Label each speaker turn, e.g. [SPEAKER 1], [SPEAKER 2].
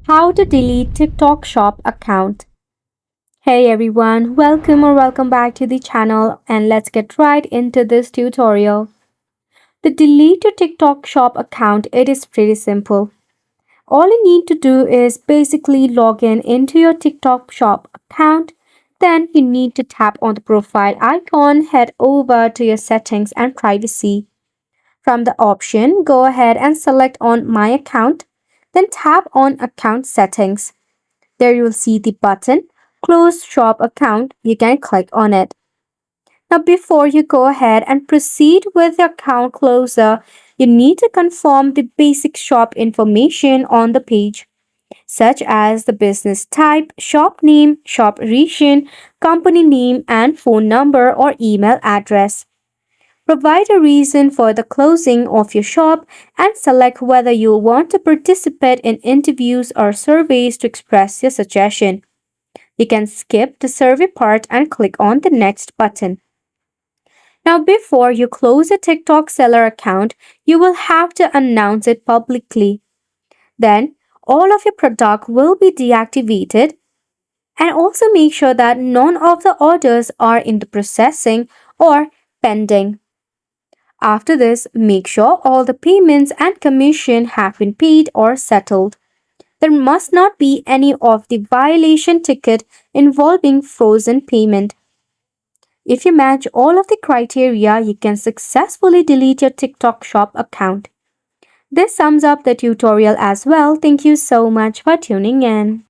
[SPEAKER 1] How to delete TikTok Shop account. Hey everyone, welcome back to the channel and let's get right into this tutorial. To delete your TikTok Shop account, it is pretty simple. All you need to do is basically log in into your TikTok Shop account. Then you need to tap on the profile icon, head over to your settings and privacy. From the option, go ahead and select on My Account, then tap on Account Settings. There you will see the button Close Shop Account. You can click on it. Now, before you go ahead and proceed with the account closer, you need to confirm the basic shop information on the page, such as the business type, shop name, shop region, company name, and phone number or email address. Provide a reason for the closing of your shop and select whether you want to participate in interviews or surveys to express your suggestion. You can skip the survey part and click on the next button. Now, before you close a TikTok seller account, you will have to announce it publicly. Then, all of your product will be deactivated, and also make sure that none of the orders are in the processing or pending. After this, make sure all the payments and commission have been paid or settled. There must not be any of the violation ticket involving frozen payment. If you match all of the criteria, you can successfully delete your TikTok Shop account. This sums up the tutorial as well. Thank you so much for tuning in.